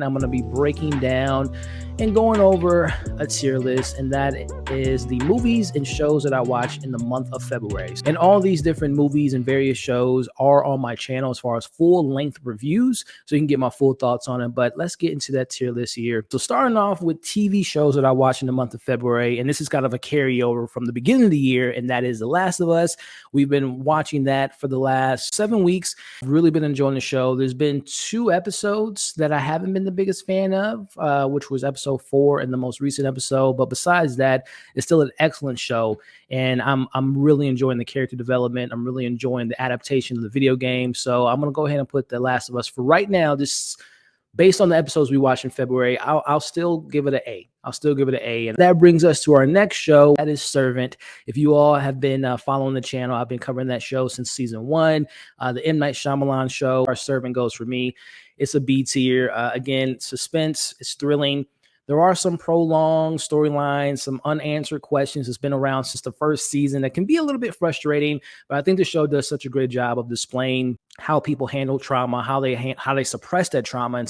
I'm going to be breaking down and going over a tier list, and that is the movies and shows that I watch in the month of February. And all these different movies and various shows are on my channel as far as full length reviews, so you can get my full thoughts on it. But let's get into that tier list here. So starting off with TV shows that I watch in the month of February, and this is kind of a carryover from the beginning of the year, and that is The Last of Us. We've been watching that for the last 7 weeks. I've really been enjoying the show. There's been 2 episodes that I haven't been the biggest fan of, which was episode 4 and the most recent episode. But besides that, it's still an excellent show, and I'm really enjoying the character development. I'm really enjoying the adaptation of the video game. So I'm gonna go ahead and put The Last of Us for right now. Just based on the episodes we watched in February, I'll still give it an A. I'll still give it an A. And that brings us to our next show. That is Servant. If you all have been following the channel, I've been covering that show since season 1. The M. Night Shyamalan show. Our Servant goes for me. It's a B tier. Again, suspense. It's thrilling. There are some prolonged storylines, some unanswered questions that's been around since the first season that can be a little bit frustrating, but I think the show does such a great job of displaying how people handle trauma, how they suppress that trauma, and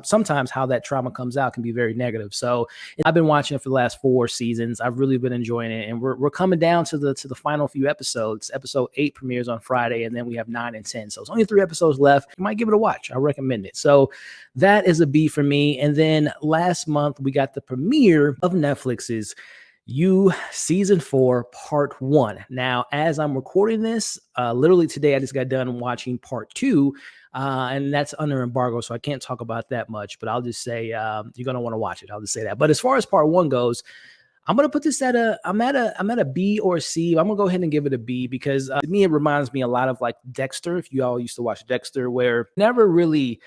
sometimes how that trauma comes out can be very negative. So I've been watching it for the last 4 seasons. I've really been enjoying it, and we're coming down to the final few episodes. Episode 8 premieres on Friday, and then we have 9 and 10. So it's only 3 episodes left. You might give it a watch. I recommend it. So that is a B for me. And then last month we got the premiere of Netflix's You Season 4 Part 1. Now, as I'm recording this, literally today I just got done watching Part 2, and that's under embargo, so I can't talk about that much, but I'll just say you're going to want to watch it. I'll just say that. But as far as Part 1 goes, I'm going to put this I'm at a B or C. I'm going to go ahead and give it a B because to me, it reminds me a lot of like Dexter. If you all used to watch Dexter, where never really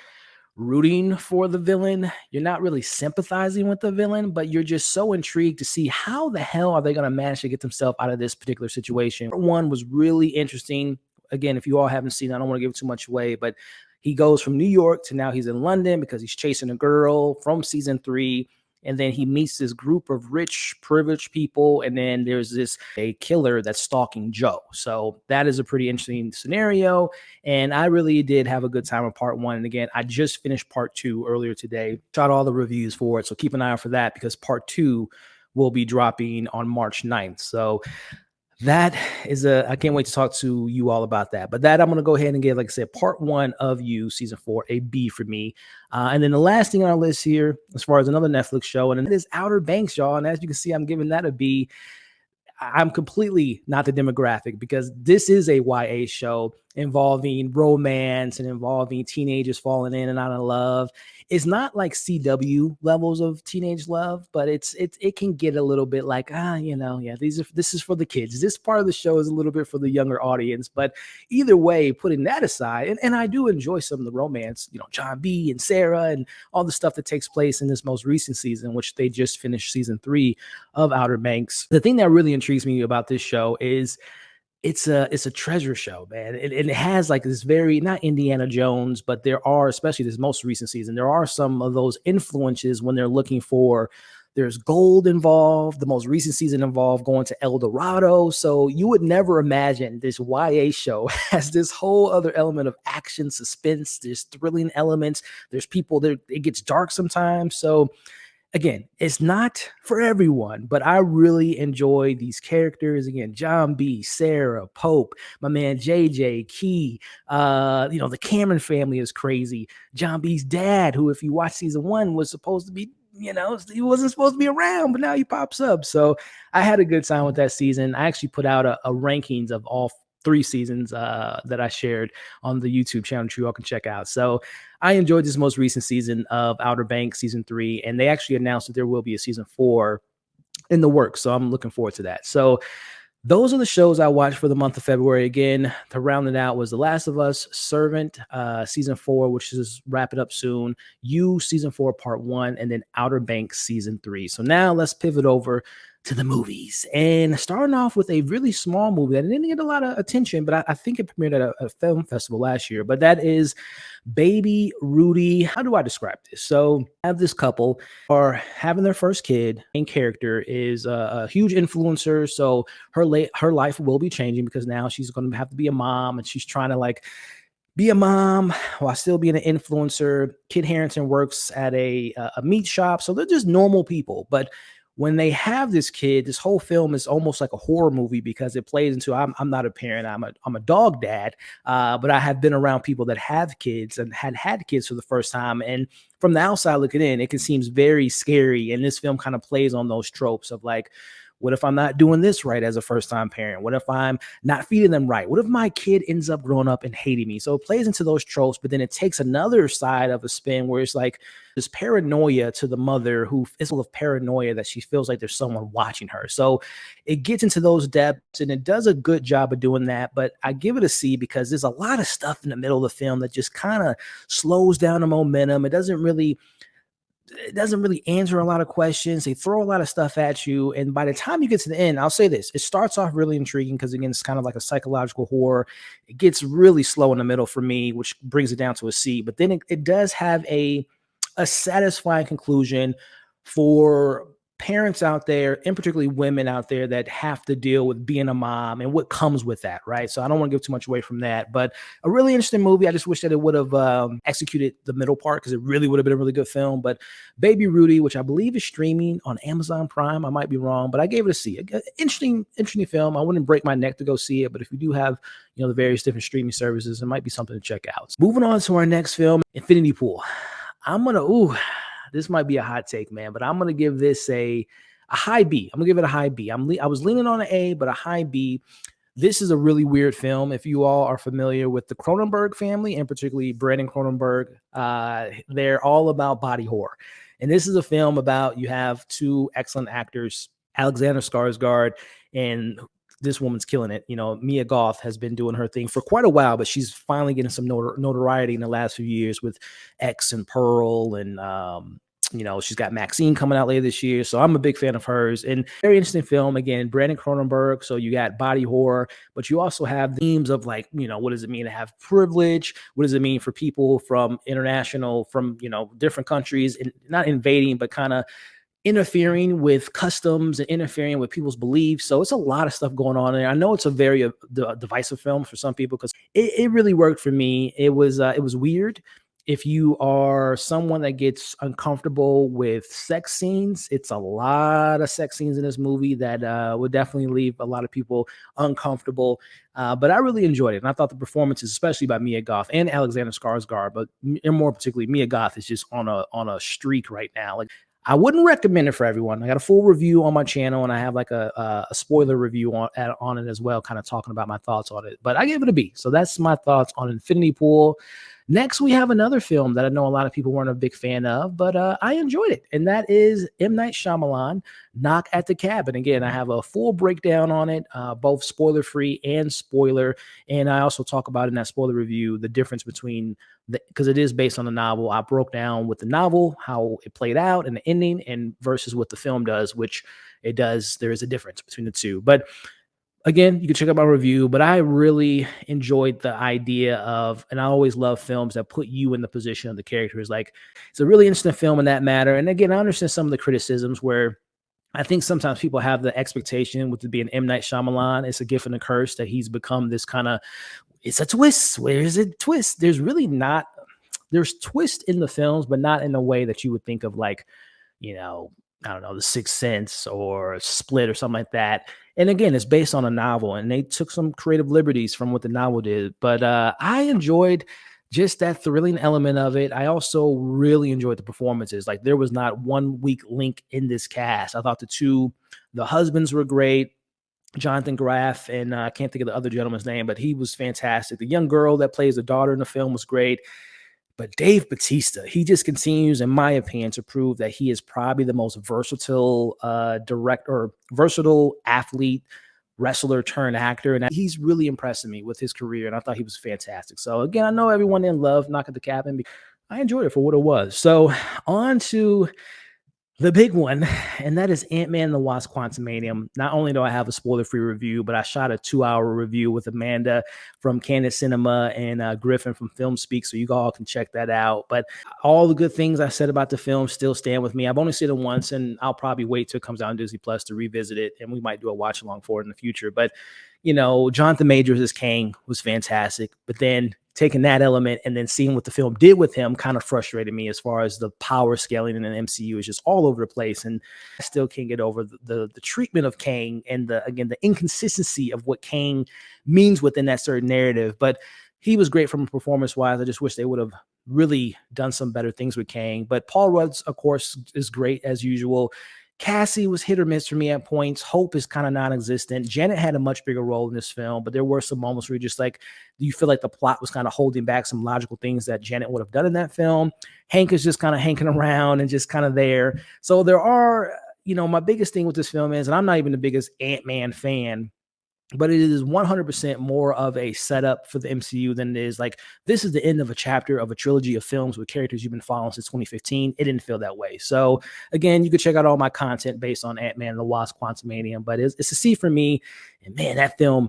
rooting for the villain. You're not really sympathizing with the villain, but you're just so intrigued to see how the hell are they going to manage to get themselves out of this particular situation. Part 1 was really interesting. Again, if you all haven't seen it, I don't want to give too much away, but he goes from New York to now he's in London because he's chasing a girl from season 3. And then he meets this group of rich, privileged people. And then there's a killer that's stalking Joe. So that is a pretty interesting scenario. And I really did have a good time with Part 1. And again, I just finished Part 2 earlier today. Shot all the reviews for it. So keep an eye out for that because Part 2 will be dropping on March 9th. So that is I can't wait to talk to you all about that. But that I'm going to go ahead and give, like I said, Part 1 of You Season 4, a B for me. And then the last thing on our list here, as far as another Netflix show, and it is Outer Banks, y'all. And as you can see, I'm giving that a B. I'm completely not the demographic because this is a YA show involving romance and involving teenagers falling in and out of love. It's not like CW levels of teenage love, but it can get a little bit like, this is for the kids. This part of the show is a little bit for the younger audience, but either way, putting that aside, and I do enjoy some of the romance, John B and Sarah and all the stuff that takes place in this most recent season, which they just finished season 3 of Outer Banks. The thing that really intrigues me about this show is it's a treasure show, man. It has like this very, not Indiana Jones, but there are, especially this most recent season, there are some of those influences when they're looking for, there's gold involved. The most recent season involved going to El Dorado. So you would never imagine this YA show has this whole other element of action, suspense, there's thrilling elements. There's people there. It gets dark sometimes. So again, it's not for everyone, but I really enjoy these characters. Again, John B, Sarah, Pope, my man JJ, Key. The Cameron family is crazy. John B's dad, who, if you watch season 1, was supposed to be, he wasn't supposed to be around, but now he pops up. So I had a good time with that season. I actually put out a rankings of all 3 seasons that I shared on the YouTube channel that you all can check out. So I enjoyed this most recent season of Outer Banks season 3, and they actually announced that there will be a season 4 in the works. So I'm looking forward to that. So those are the shows I watched for the month of February. Again, to round it out was The Last of Us, Servant, season 4, which is wrapping up soon, You season 4, part 1, and then Outer Banks season 3. So now let's pivot over to the movies, and starting off with a really small movie that didn't get a lot of attention, but I think it premiered at a film festival last year. But that is Baby Rudy. How do I describe this? So I have this couple are having their first kid. Main character is a huge influencer, so her life will be changing because now she's going to have to be a mom, and she's trying to be a mom while still being an influencer. Kit Harington works at a meat shop, so they're just normal people. But when they have this kid, this whole film is almost like a horror movie because it plays into I'm not a parent, I'm a dog dad, but I have been around people that have kids and had kids for the first time, and from the outside looking in, it can seems very scary. And this film kind of plays on those tropes of like, what if I'm not doing this right as a first time parent? What if I'm not feeding them right? What if my kid ends up growing up and hating me? So it plays into those tropes, but then it takes another side of a spin where it's like this paranoia to the mother who is full of paranoia that she feels like there's someone watching her. So it gets into those depths and it does a good job of doing that. But I give it a C because there's a lot of stuff in the middle of the film that just kind of slows down the momentum. It doesn't really answer a lot of questions. They throw a lot of stuff at you. And by the time you get to the end, I'll say this, it starts off really intriguing because, again, it's kind of like a psychological horror. It gets really slow in the middle for me, which brings it down to a C. But then it does have a satisfying conclusion for parents out there, and particularly women out there that have to deal with being a mom and what comes with that, right? So I don't want to give too much away from that, but a really interesting movie. I just wish that it would have executed the middle part because it really would have been a really good film. But Baby Rudy, which I believe is streaming on Amazon Prime, I might be wrong, but I gave it a C. Interesting film. I wouldn't break my neck to go see it, but if you do have the various different streaming services, it might be something to check out. Moving on to our next film, Infinity Pool. This might be a hot take, man, but I'm gonna give this a high B. I'm gonna give it a high B. I was leaning on an A, but a high B. This is a really weird film. If you all are familiar with the Cronenberg family, and particularly Brandon Cronenberg, they're all about body horror. And this is a film about you have two excellent actors, Alexander Skarsgård and this woman's killing it. Mia Goth has been doing her thing for quite a while, but she's finally getting some notoriety in the last few years with X and Pearl, and she's got Maxine coming out later this year. So I'm a big fan of hers. And very interesting film. Again, Brandon Cronenberg. So you got body horror, but you also have themes of like, what does it mean to have privilege? What does it mean for people from different countries, and not invading, but kind of interfering with customs and interfering with people's beliefs. So it's a lot of stuff going on there. I know it's a very divisive film for some people because it really worked for me. It was weird. If you are someone that gets uncomfortable with sex scenes, it's a lot of sex scenes in this movie that would definitely leave a lot of people uncomfortable. But I really enjoyed it. And I thought the performances, especially by Mia Goth and Alexander Skarsgård, but more particularly Mia Goth, is just on a streak right now. Like, I wouldn't recommend it for everyone. I got a full review on my channel, and I have like a spoiler review on it as well, kind of talking about my thoughts on it. But I gave it a B. So that's my thoughts on Infinity Pool. Next, we have another film that I know a lot of people weren't a big fan of, but I enjoyed it. And that is M. Night Shyamalan, Knock at the Cabin. Again, I have a full breakdown on it, both spoiler-free and spoiler. And I also talk about in that spoiler review the difference between because it is based on the novel. I broke down with the novel, how it played out and the ending, and versus what the film does, which it does. There is a difference between the two. But again, you can check out my review, but I really enjoyed the idea of, and I always love films that put you in the position of the characters. Like, it's a really interesting film in that matter. And again, I understand some of the criticisms where I think sometimes people have the expectation with it being M. Night Shyamalan, it's a gift and a curse that he's become this kind of, it's a twist. Where is it twist? There's twist in the films, but not in a way that you would think of like, I don't know, The Sixth Sense or Split or something like that. And again, it's based on a novel, and they took some creative liberties from what the novel did. But I enjoyed just that thrilling element of it. I also really enjoyed the performances. Like, there was not one weak link in this cast. I thought the husbands were great. Jonathan Graff, and I can't think of the other gentleman's name, but he was fantastic. The young girl that plays the daughter in the film was great. But Dave Bautista, he just continues, in my opinion, to prove that he is probably the most versatile versatile athlete, wrestler turned actor. And he's really impressing me with his career. And I thought he was fantastic. So again, I know everyone didn't love Knock at the Cabin. I enjoyed it for what it was. So on to the big one, and that is Ant-Man and the Wasp: Quantumanium. Not only do I have a spoiler-free review, but I shot a 2-hour review with Amanda from Candid Cinema and Griffin from Film Speak, so you all can check that out. But all the good things I said about the film still stand with me. I've only seen it once, and I'll probably wait till it comes out on Disney Plus to revisit it, and we might do a watch-along for it in the future. But Jonathan Majors as Kang was fantastic, but then taking that element and then seeing what the film did with him kind of frustrated me, as far as the power scaling in an MCU is just all over the place. And I still can't get over the treatment of Kang, and the inconsistency of what Kang means within that certain narrative. But he was great from a performance wise. I just wish they would have really done some better things with Kang. But Paul Rudd, of course, is great as usual. Cassie was hit or miss for me at points. Hope is kind of non-existent. Janet had a much bigger role in this film, but there were some moments where you're just like, do you feel like the plot was kind of holding back some logical things that Janet would have done in that film? Hank is just kind of hanking around and just kind of there. So there are, my biggest thing with this film is, and I'm not even the biggest Ant-Man fan, but it is 100% more of a setup for the MCU than it is like, this is the end of a chapter of a trilogy of films with characters you've been following since 2015. It didn't feel that way. So again, you can check out all my content based on Ant-Man and the Wasp: Quantumanium, but it's a C for me. And man, that film,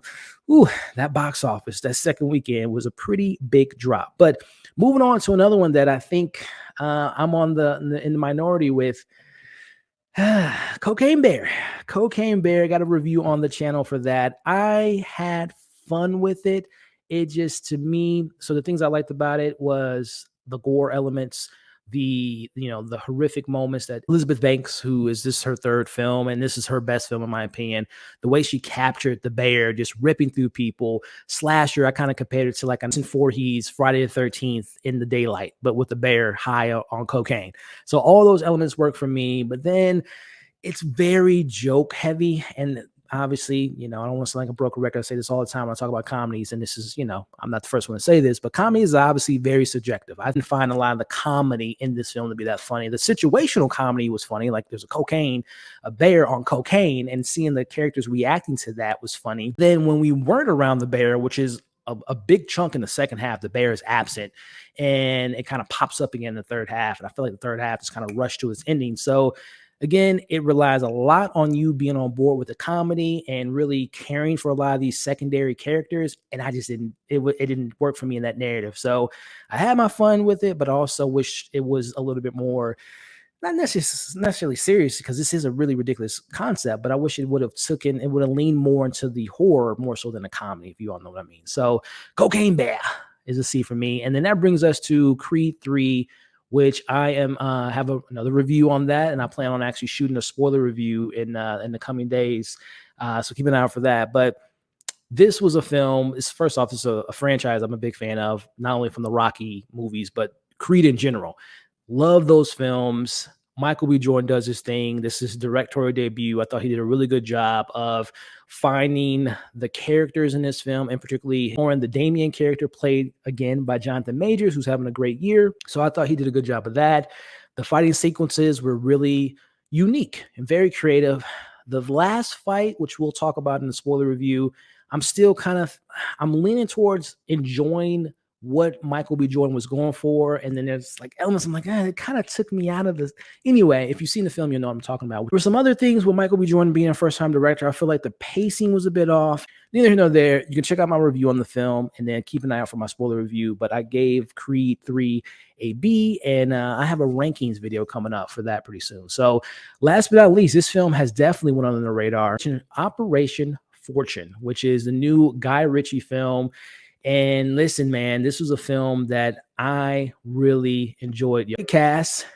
that box office, that second weekend was a pretty big drop. But moving on to another one that I think I'm in the minority with, Cocaine Bear. Cocaine Bear, got a review on the channel for that. I had fun with it. It just, to me, so the things I liked about it was the gore elements, the horrific moments that Elizabeth Banks, who is this her third film, and this is her best film in my opinion, the way she captured the bear just ripping through people. Slasher, I kind of compared it to like Jason Voorhees Friday the 13th in the daylight, but with the bear high on cocaine. So all those elements work for me, but then it's very joke heavy. And obviously, I don't want to sound like a broken record. I say this all the time when I talk about comedies, and this is, I'm not the first one to say this, but comedy is obviously very subjective. I didn't find a lot of the comedy in this film to be that funny. The situational comedy was funny, like there's a bear on cocaine, and seeing the characters reacting to that was funny. Then when we weren't around the bear, which is a big chunk in the second half, the bear is absent, and it kind of pops up again in the third half. And I feel like the third half is kind of rushed to its ending. So again, it relies a lot on you being on board with the comedy and really caring for a lot of these secondary characters. And I just it didn't work for me in that narrative. So I had my fun with it, but I also wish it was a little bit more, not necessarily serious, because this is a really ridiculous concept, but I wish it would have leaned more into the horror more so than the comedy, if you all know what I mean. So Cocaine Bear is a C for me. And then that brings us to Creed 3, which I am have another review on that, and I plan on actually shooting a spoiler review in the coming days. So keep an eye out for that. But this was a film. First off, it's a franchise I'm a big fan of, not only from the Rocky movies, but Creed in general. Love those films. Michael B. Jordan does his thing. This is his directorial debut. I thought he did a really good job of finding the characters in this film, and particularly the Damien character, played again by Jonathan Majors, who's having a great year. So I thought he did a good job of that. The fighting sequences were really unique and very creative. The last fight, which we'll talk about in the spoiler review, I'm leaning towards enjoying what Michael B. Jordan was going for. And then there's like elements I'm like, it kind of took me out of this. Anyway, if you've seen the film, you know what I'm talking about. There were some other things with Michael B. Jordan being a first-time director. I feel like the pacing was a bit off. Neither here nor there. You can check out my review on the film and then keep an eye out for my spoiler review. But I gave Creed 3 a B, and I have a rankings video coming up for that pretty soon. So last but not least, this film has definitely went under the radar. Operation Fortune, which is the new Guy Ritchie film. And listen, man, this was a film that I really enjoyed. The cast,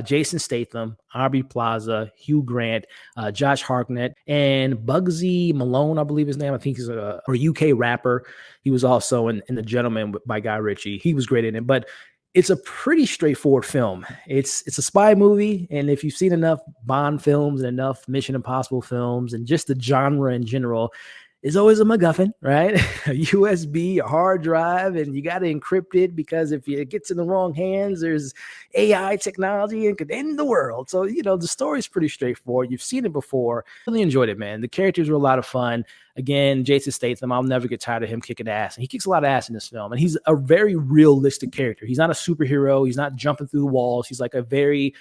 Jason Statham, Aubrey Plaza, Hugh Grant, Josh Hartnett, and Bugsy Malone, I believe his name. I think he's a UK rapper. He was also in The Gentleman by Guy Ritchie. He was great in it, but it's a pretty straightforward film. It's a spy movie, and if you've seen enough Bond films and enough Mission Impossible films and just the genre in general, is always a MacGuffin, right? A USB, a hard drive, and you got to encrypt it, because if it gets in the wrong hands, there's AI technology and could end the world. So, the story's pretty straightforward. You've seen it before. Really enjoyed it, man. The characters were a lot of fun. Again, Jason Statham, I'll never get tired of him kicking ass. And he kicks a lot of ass in this film. And he's a very realistic character. He's not a superhero. He's not jumping through the walls. He's like a very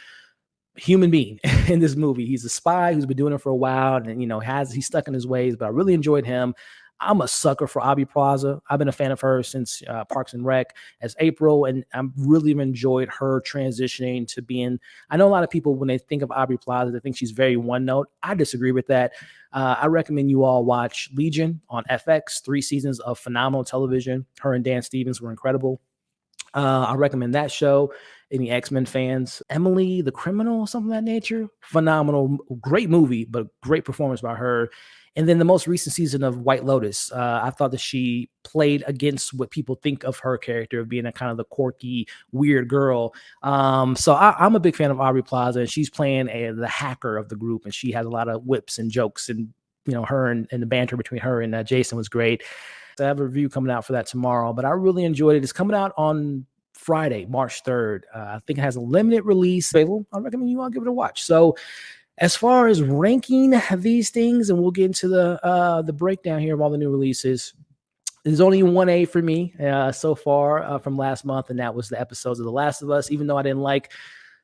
human being in this movie. He's a spy who's been doing it for a while, and he's stuck in his ways, but I really enjoyed him. I'm a sucker for Aubrey Plaza. I've been a fan of her since Parks and Rec as April, and I'm really enjoyed her transitioning to being. I know a lot of people, when they think of Aubrey Plaza, they think she's very one note. I disagree with that. I recommend you all watch Legion on FX, 3 seasons of phenomenal television. Her and Dan Stevens were incredible. I recommend that show. Any X-Men fans, Emily the Criminal, something of that nature. Phenomenal, great movie, but great performance by her. And then the most recent season of White Lotus, I thought that she played against what people think of her character of being a kind of the quirky, weird girl. So I'm a big fan of Aubrey Plaza, and she's playing the hacker of the group, and she has a lot of whips and jokes, and her and the banter between her and Jason was great. I have a review coming out for that tomorrow, but I really enjoyed it. It's coming out on Friday, March 3rd. I think it has a limited release available. I recommend you all give it a watch. So as far as ranking these things, and we'll get into the breakdown here of all the new releases, there's only one A for me so far from last month, and that was the episodes of The Last of Us. Even though I didn't like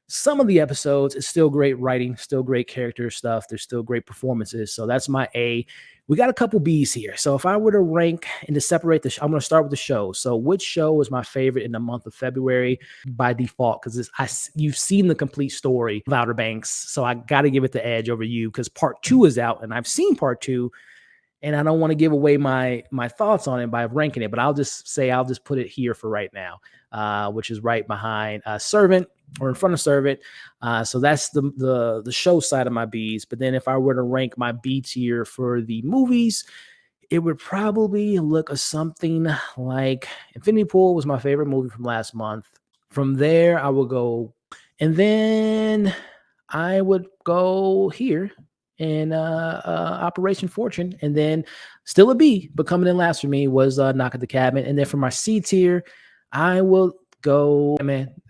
some of the episodes, it's still great writing, still great character stuff. There's still great performances. So that's my A. We got a couple B's here. So if I were to rank and to separate I'm going to start with the show. So which show was my favorite in the month of February by default? Because you've seen the complete story of Outer Banks. So I got to give it the edge over you because part 2 is out and I've seen part 2. And I don't want to give away my thoughts on it by ranking it, but I'll just put it here for right now, which is right behind Servant, or in front of Servant. So that's the show side of my B's. But then if I were to rank my B tier for the movies, it would probably look at something like Infinity Pool was my favorite movie from last month. From there, I will go, and then I would go here in Operation Fortune, and then still a B, but coming in last for me was Knock at the Cabin. And then for my C tier, I will go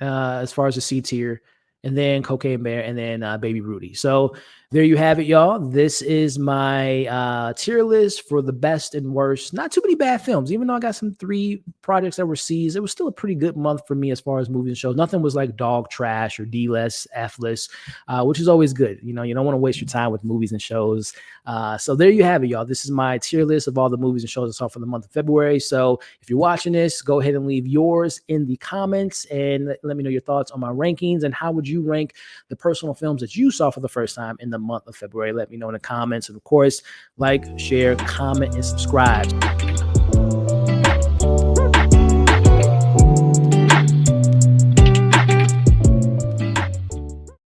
as far as the C tier, and then Cocaine Bear, and then Baby Rudy. So there you have it, y'all. This is my tier list for the best and worst. Not too many bad films, even though I got some 3 projects that were C's. It was still a pretty good month for me as far as movies and shows. Nothing was like dog trash or D-less, F-less, which is always good. You don't want to waste your time with movies and shows. So there you have it, y'all. This is my tier list of all the movies and shows I saw for the month of February. So if you're watching this, go ahead and leave yours in the comments and let me know your thoughts on my rankings and how would you rank the personal films that you saw for the first time in the month of February. Let me know in the comments. And of course, like, share, comment, and subscribe.